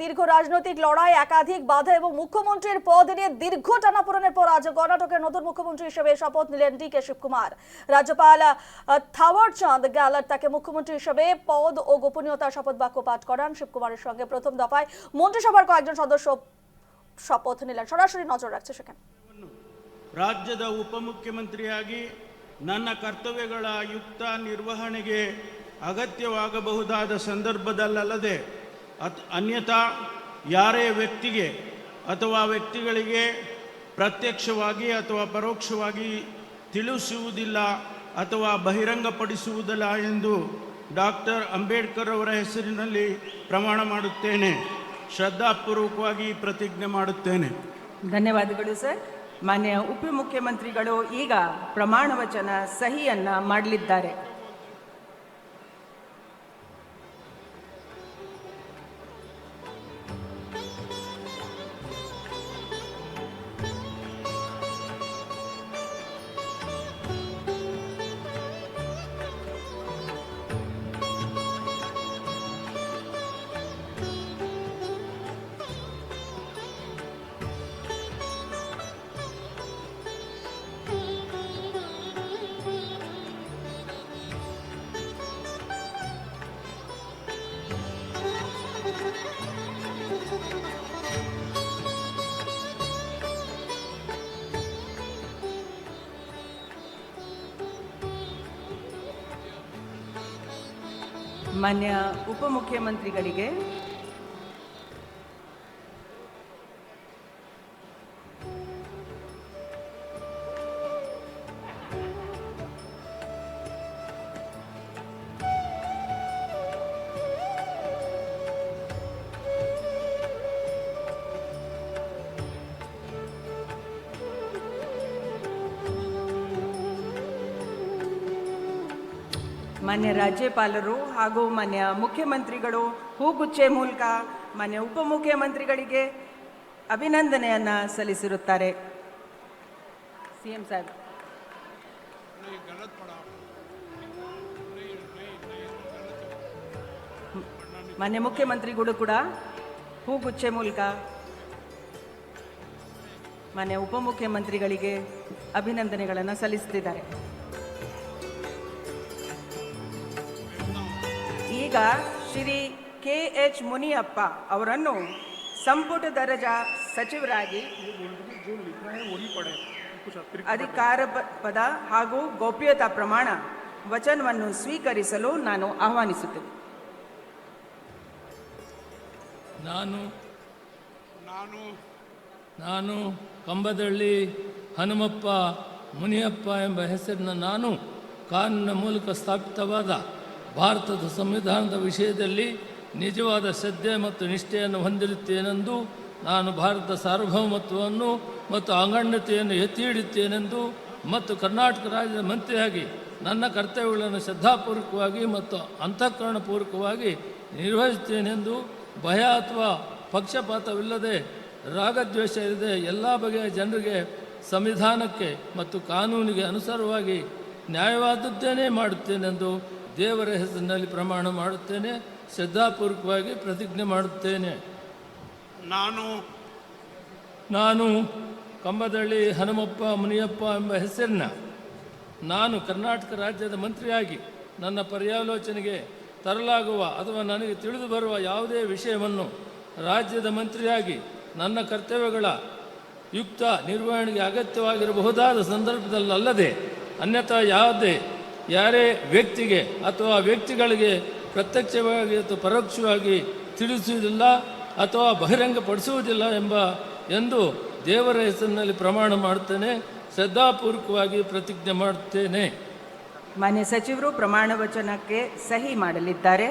দীর্ঘ রাজনৈতিক লড়াই, একাধিক বাধা এবং মুখ্যমন্ত্রীর পদ নিয়ে দীর্ঘ টানাপোড়েনের পর আজ কর্ণাটকের নতুন মুখ্যমন্ত্রী হিসেবে শপথ নিলেন ডি কে শিবকুমার। রাজ্যপাল থাওয়ার চাঁদ গেহলট তাকে মুখ্যমন্ত্রী হিসেবে পদ ও গোপনীয়তার শপথ বাক্য পাঠ করান। শিবকুমারের সঙ্গে প্রথম দফায় মন্ত্রিসভার কয়েকজন সদস্য শপথ নিলেন। সরাসরি নজর রাখছে সেখানে। ರಾಜ್ಯದ ಉಪಮುಖ್ಯಮಂತ್ರಿಯಾಗಿ ನನ್ನ ಕರ್ತವ್ಯಗಳ ಯುಕ್ತ ನಿರ್ವಹಣೆಗೆ ಅಗತ್ಯವಾಗಬಹುದಾದ ಸಂದರ್ಭದಲ್ಲದೆ ಅನ್ಯಥಾ ಯಾರೇ ವ್ಯಕ್ತಿಗೆ ಅಥವಾ ವ್ಯಕ್ತಿಗಳಿಗೆ ಪ್ರತ್ಯಕ್ಷವಾಗಿ ಅಥವಾ ಪರೋಕ್ಷವಾಗಿ ತಿಳಿಸುವುದಿಲ್ಲ ಅಥವಾ ಬಹಿರಂಗಪಡಿಸುವುದಿಲ್ಲ ಎಂದು ಡಾಕ್ಟರ್ ಅಂಬೇಡ್ಕರ್ ಅವರ ಹೆಸರಿನಲ್ಲಿ ಪ್ರಮಾಣ ಮಾಡುತ್ತೇನೆ. ಶ್ರದ್ಧಾಪೂರ್ವಕವಾಗಿ ಪ್ರತಿಜ್ಞೆ ಮಾಡುತ್ತೇನೆ. ಧನ್ಯವಾದಗಳು ಸರ್. ಮಾನ್ಯ ಉಪಮುಖ್ಯಮಂತ್ರಿಗಳು ಈಗ ಪ್ರಮಾಣ ವಚನ ಸಹಿಯನ್ನ ಮಾಡಲಿದ್ದಾರೆ. ಮಾನ್ಯ ಉಪಮುಖ್ಯಮಂತ್ರಿಗಳಿಗೆ ಮಾನ್ಯ ರಾಜ್ಯಪಾಲರು ಹಾಗೂ ಮಾನ್ಯ ಮುಖ್ಯಮಂತ್ರಿಗಳು ಹೂಗುಚ್ಚೆ ಮೂಲಕ ಮಾನ್ಯ ಉಪಮುಖ್ಯಮಂತ್ರಿಗಳಿಗೆ ಅಭಿನಂದನೆಯನ್ನು ಸಲ್ಲಿಸಿರುತ್ತಾರೆ. ಸಿಎಂ ಸಾಹೇಬ್. ಮಾನ್ಯ ಮುಖ್ಯಮಂತ್ರಿಗಳು ಕೂಡ ಹೂಗುಚ್ಚೆ ಮೂಲಕ ಮಾನ್ಯ ಉಪಮುಖ್ಯಮಂತ್ರಿಗಳಿಗೆ ಅಭಿನಂದನೆಗಳನ್ನು ಸಲ್ಲಿಸುತ್ತಿದ್ದಾರೆ. ಈಗ ಶ್ರೀ KH ಮುನಿಯಪ್ಪ ಅವರನ್ನು ಸಂಪುಟ ದರ್ಜಾ ಸಚಿವರಾಗಿ ಅಧಿಕಾರ ಪದ ಹಾಗೂ ಗೌಪ್ಯತಾ ಪ್ರಮಾಣ ವಚನವನ್ನು ಸ್ವೀಕರಿಸಲು ನಾನು ಆಹ್ವಾನಿಸುತ್ತೇನೆ. ನಾನು ಕಂಬದಳ್ಳಿ ಹನುಮಪ್ಪ ಮುನಿಯಪ್ಪ ಎಂಬ ಹೆಸರಿನ ನಾನು ಕಾನೂನಿನ ಮೂಲಕ ಸ್ಥಾಪಿತವಾದ ಭಾರತದ ಸಂವಿಧಾನದ ವಿಷಯದಲ್ಲಿ ನಿಜವಾದ ಶ್ರದ್ಧೆ ಮತ್ತು ನಿಷ್ಠೆಯನ್ನು ಹೊಂದಿರುತ್ತೇನೆಂದು, ನಾನು ಭಾರತದ ಸಾರ್ವಭೌಮತ್ವವನ್ನು ಮತ್ತು ಅಖಂಡತೆಯನ್ನು ಎತ್ತಿ ಹಿಡಿಯುತ್ತೇನೆಂದು ಮತ್ತು ಕರ್ನಾಟಕ ರಾಜ್ಯದ ಮಂತ್ರಿಯಾಗಿ ನನ್ನ ಕರ್ತವ್ಯಗಳನ್ನು ಶ್ರದ್ಧಾಪೂರ್ವಕವಾಗಿ ಮತ್ತು ಅಂತಃಕರಣಪೂರ್ವಕವಾಗಿ ನಿರ್ವಹಿಸುತ್ತೇನೆಂದು, ಭಯ ಅಥವಾ ಪಕ್ಷಪಾತವಿಲ್ಲದೆ ರಾಗದ್ವೇಷ ಇಲ್ಲದೆ ಎಲ್ಲ ಬಗೆಯ ಜನರಿಗೆ ಸಂವಿಧಾನಕ್ಕೆ ಮತ್ತು ಕಾನೂನಿಗೆ ಅನುಸಾರವಾಗಿ ನ್ಯಾಯವಾದದ್ದೇನೇ ಮಾಡುತ್ತೇನೆಂದು ದೇವರ ಹೆಸರಿನಲ್ಲಿ ಪ್ರಮಾಣ ಮಾಡುತ್ತೇನೆ. ಶ್ರದ್ಧಾಪೂರ್ವಕವಾಗಿ ಪ್ರತಿಜ್ಞೆ ಮಾಡುತ್ತೇನೆ. ನಾನು ಕಂಬದಳ್ಳಿ ಹನುಮಪ್ಪ ಮುನಿಯಪ್ಪ ಎಂಬ ಹೆಸರಿನ ನಾನು ಕರ್ನಾಟಕ ರಾಜ್ಯದ ಮಂತ್ರಿಯಾಗಿ ನನ್ನ ಪರ್ಯಾಲೋಚನೆಗೆ ತರಲಾಗುವ ಅಥವಾ ನನಗೆ ತಿಳಿದು ಬರುವ ಯಾವುದೇ ವಿಷಯವನ್ನು ರಾಜ್ಯದ ಮಂತ್ರಿಯಾಗಿ ನನ್ನ ಕರ್ತವ್ಯಗಳ ಯುಕ್ತ ನಿರ್ವಹಣೆಗೆ ಅಗತ್ಯವಾಗಿರಬಹುದಾದ ಸಂದರ್ಭದಲ್ಲದೆ ಅನ್ಯಥಾ ಯಾರೇ ವ್ಯಕ್ತಿಗೆ ಅಥವಾ ವ್ಯಕ್ತಿಗಳಿಗೆ ಪ್ರತ್ಯಕ್ಷವಾಗಿ ಅಥವಾ ಪರೋಕ್ಷವಾಗಿ ತಿಳಿಸುವುದಿಲ್ಲ ಅಥವಾ ಬಹಿರಂಗಪಡಿಸುವುದಿಲ್ಲ ಎಂದು ದೇವರ ಹೆಸರಿನಲ್ಲಿ ಪ್ರಮಾಣ ಮಾಡುತ್ತೇನೆ. ಶ್ರದ್ಧಾಪೂರ್ವಕವಾಗಿ ಪ್ರತಿಜ್ಞೆ ಮಾಡುತ್ತೇನೆ. ಮಾನ್ಯ ಸಚಿವರು ಪ್ರಮಾಣ ವಚನಕ್ಕೆ ಸಹಿ ಮಾಡಲಿದ್ದಾರೆ.